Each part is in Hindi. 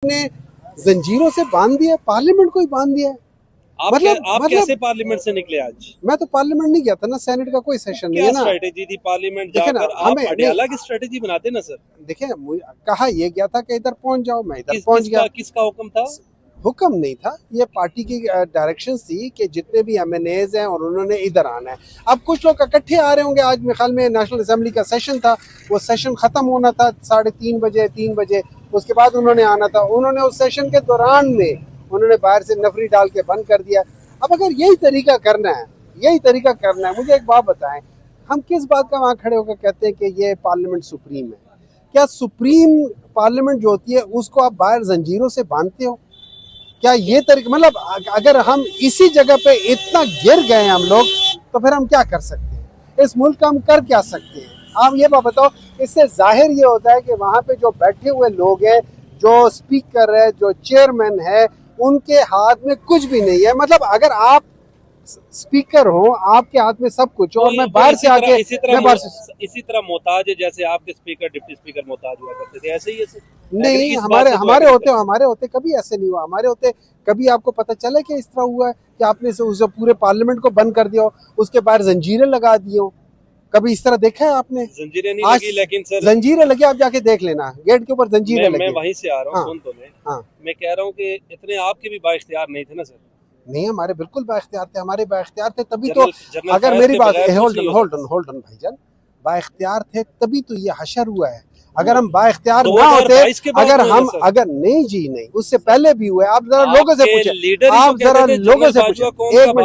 ने जंजीरों से बांध दिया, पार्लियामेंट को ही बांध दिया है। आप कैसे पार्लियामेंट से निकले आज? मैं तो पार्लियामेंट नहीं गया था ना, सेनेट का कोई सेशन नहीं है ना। स्ट्रेटेजी थी पार्लियामेंट देखिए ना, जाकर? आप अडयाला की स्ट्रेटेजी बनाते ना सर। देखिए कहा ये गया था कि इधर पहुंच जाओ, मैं इधर पहुंच गया। किसका हुक्म था? हुक्म नहीं था, ये पार्टी की डायरेक्शंस थी कि जितने भी एमएनएज हैं और उन्होंने इधर आना है। अब कुछ लोग इकट्ठे आ रहे होंगे, आज मेरे ख्याल में नेशनल असेंबली का सेशन था, वो सेशन खत्म होना था 3:30 बजे 3 बजे, उसके बाद उन्होंने आना था। उन्होंने उस सेशन के दौरान में उन्होंने बाहर से नफरी डाल के बंद कर दिया। अब अगर यही तरीका करना है, मुझे एक बात बताएं, हम किस बात का वहाँ खड़े होकर कहते हैं कि ये पार्लियामेंट सुप्रीम है? क्या सुप्रीम पार्लियामेंट जो होती है उसको आप बाहर जंजीरों से बांधते हो? क्या ये तरीका, मतलब अगर हम इसी जगह पे इतना गिर गए हम लोग, तो फिर हम क्या कर सकते हैं? इस मुल्क का हम कर क्या सकते हैं? आप ये बात बताओ। इससे जाहिर ये होता है कि वहाँ पे जो बैठे हुए लोग हैं, जो स्पीकर है, जो चेयरमैन है, उनके हाथ में कुछ भी नहीं है। मतलब अगर आप स्पीकर हो, आपके हाथ में सब कुछ हो, और मैं बाहर से आके इसी तरह मोहताज है जैसे आपके स्पीकर डिप्टी स्पीकर मोहताज हुआ करते थे, ऐसे ही है नहीं, हमारे होते कभी ऐसे नहीं हुआ। हमारे होते कभी आपको पता चला कि इस तरह हुआ है कि आपने उस पूरे पार्लियामेंट को बंद कर दिया हो, उसके बाहर जंजीरें लगा दी हो? कभी इस तरह देखा है आपने? जंजीरें नहीं लगी, लेकिन सर जंजीरें लगी, आप जाके देख लेना, गेट के ऊपर जंजीरें लगी। मैं वहीं से आ रहा हूँ। सुन तो मैं कह रहा हूँ कि इतने आपके भी बाइख्तियार नहीं थे ना सर? नहीं, हमारे बिल्कुल बाइख्तियार थे, हमारे बाइख्तियार थे तभी तो। अगर मेरी बात, होल्ड ऑन भाईजान, बाइख्तियार थे तभी तो ये हशर हुआ है। अगर हम बाइख्तियार ना होते, अगर नहीं जी नहीं, उससे पहले भी हुए। आप जरा लोगों से पूछे, एक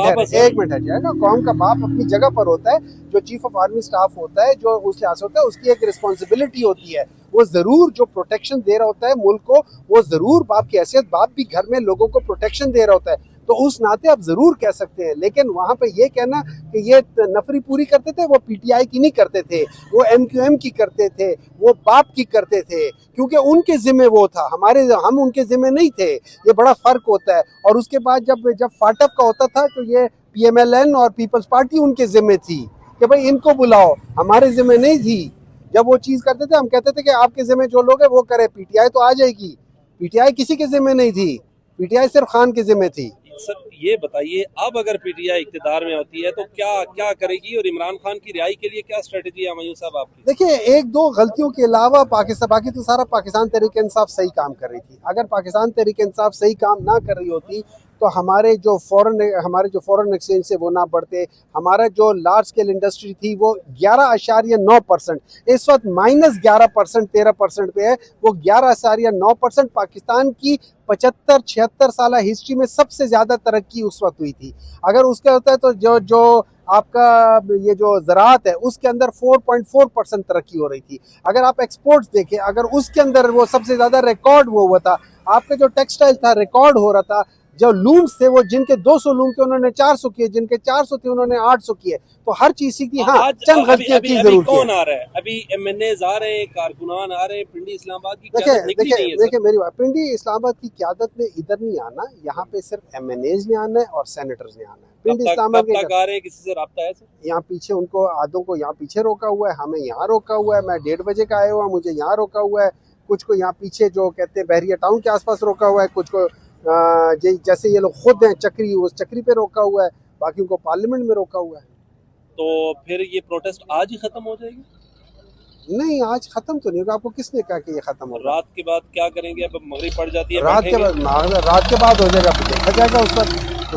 मिनट है जाएगा। कौम का बाप अपनी जगह पर होता है, जो चीफ ऑफ आर्मी स्टाफ होता है, जो उस लिहाज होता है, उसकी एक रिस्पॉन्सिबिलिटी होती है। वो जरूर जो प्रोटेक्शन दे रहा होता है मुल्क को, वो जरूर बाप की हैसियत, बाप भी घर में लोगों को प्रोटेक्शन दे रहा होता है, तो उस नाते आप जरूर कह सकते हैं। लेकिन वहां पे ये कहना कि ये नफरी पूरी करते थे, वो पीटीआई की नहीं करते थे, वो एमक्यूएम की करते थे, वो बाप की करते थे, क्योंकि उनके जिम्मे वो था, हम उनके जिम्मे नहीं थे। ये बड़ा फर्क होता है। और उसके बाद जब फाटक का होता था, तो ये पीएमएलएन और पीपल्स पार्टी उनके जिम्मे थी कि भाई इनको बुलाओ, हमारे जिम्मे नहीं थी। जब वो चीज करते थे, हम कहते थे कि आपके जिम्मे जो लोग है वो करे, पीटीआई तो आ जाएगी। पीटीआई किसी के जिम्मे नहीं थी, पीटीआई सिर्फ खान के जिम्मे थी। सर ये बताइए, अब अगर पीटीआई इक्तिदार में होती है तो क्या करेगी, और इमरान खान की रिहाई के लिए क्या स्ट्रेटेजी है मयूं साहब आपकी? देखिए, एक दो गलतियों के अलावा बाकी तो सारा पाकिस्तान तहरीक इंसाफ सही काम कर रही थी। अगर पाकिस्तान तहरीक इंसाफ सही काम ना कर रही होती, तो हमारे जो फॉरेन एक्सचेंज से वो ना बढ़ते, हमारा जो लार्ज स्केल इंडस्ट्री थी वो 11.9%, इस वक्त -11% 13% पे है। वो 11.9%, पाकिस्तान की 75-76 साल हिस्ट्री में सबसे ज्यादा तरक्की उस वक्त हुई थी। अगर उसका होता है तो जो आपका ये जो ज़राअत है उसके अंदर 4.4% तरक्की हो रही थी। अगर आप एक्सपोर्ट्स देखें, अगर उसके अंदर वो सबसे ज्यादा रिकॉर्ड वो हुआ था। आपका जो टेक्सटाइल था रिकॉर्ड हो रहा था, जो लूम्स थे वो जिनके 200 लूम थे उन्होंने 400 किए, जिनके 400 थे उन्होंने 800 किए। तो हर चीज की हाँ चंद गलतियां की जरूर कौन आ रहा है? अभी एमएनएज आ रहे हैं, कारकुनान आ रहे हैं, पिंडी इस्लामाबाद की क़यादत निकली नहीं है। देखिए मेरी बात, पिंडी इस्लामाबाद की क़यादत ने इधर नहीं आना, यहाँ पे सिर्फ एमएनएज ने आना है और सेनेटर्स ने आना है। पिंडी इस्लामाबाद के किसी से रब्ता है? यहाँ पीछे उनको आधों को यहाँ पीछे रोका हुआ है, हमें यहाँ रोका हुआ है। मैं 1:30 बजे का आया हुआ, मुझे यहाँ रोका हुआ है। कुछ को यहाँ पीछे जो कहते हैं बहरिया टाउन के आसपास रोका हुआ है, कुछ को जैसे ये लोग खुद हैं चक्री, उस चक्री पे रोका हुआ है, बाकी को पार्लियामेंट में रोका हुआ है। तो फिर ये प्रोटेस्ट आज ही खत्म हो जाएगी? नहीं, आज खत्म तो नहीं होगा। आपको किसने कहा कि ये खत्म होगा? रात के बाद क्या करेंगे? अब मगरिब पड़ जाती है, रात के बाद हो जाएगा, देखा जाएगा उस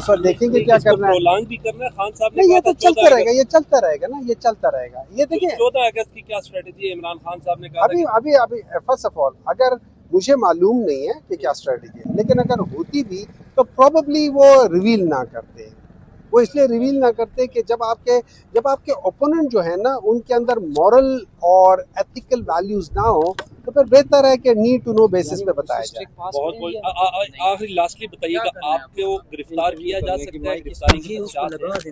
वक्त देखेंगे क्या करना है। प्रोलॉन्ग भी करना है खान साहब ने? नहीं, ये तो चलता रहेगा, ये चलता रहेगा ना, ये चलता रहेगा। ये देखिए 14 अगस्त की क्या स्ट्रेटेजी है इमरान खान साहब ने कहा? अभी फर्स्ट ऑफ ऑल, अगर मुझे मालूम नहीं है कि क्या स्ट्रेटेजी है, लेकिन अगर होती भी तो प्रोबेबली वो रिवील ना करते। वो इसलिए रिवील ना करते कि जब आपके ओपोनेंट जो है ना, उनके अंदर मॉरल और एथिकल वैल्यूज ना हो, तो फिर बेहतर है कि नीड टू नो बेसिस पे बताया जाए। आखिरी लास्टली बताइएगा, आपको गिरफ्तार किया जा सकता है? गिरफ्तारी की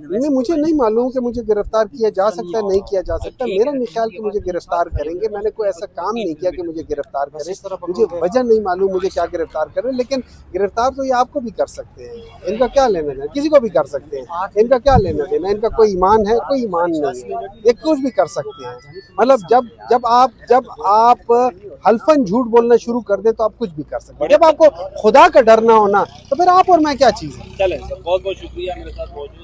नहीं, मुझे नहीं मालूम कि मुझे गिरफ्तार किया जा सकता है, नहीं किया जा सकता। मेरा नहीं ख्याल कि मुझे गिरफ्तार करेंगे। मैंने कोई ऐसा काम नहीं किया कि मुझे गिरफ्तार करें। मुझे वजह नहीं मालूम मुझे क्या गिरफ्तार करें, लेकिन गिरफ्तार तो ये आपको भी कर सकते हैं। इनका क्या लेना देना, किसी को भी कर सकते हैं। इनका क्या लेना देना, इनका कोई ईमान है, कोई ईमान नहीं है, ये कुछ भी कर सकते हैं। मतलब जब आप हल्फन झूठ बोलना शुरू कर दे तो आप कुछ भी कर सकते हैं। जब आपको खुदा का डर ना होना तो फिर आप और मैं क्या चीज़ है। चलें सर, बहुत बहुत शुक्रिया मेरे साथ मौजूद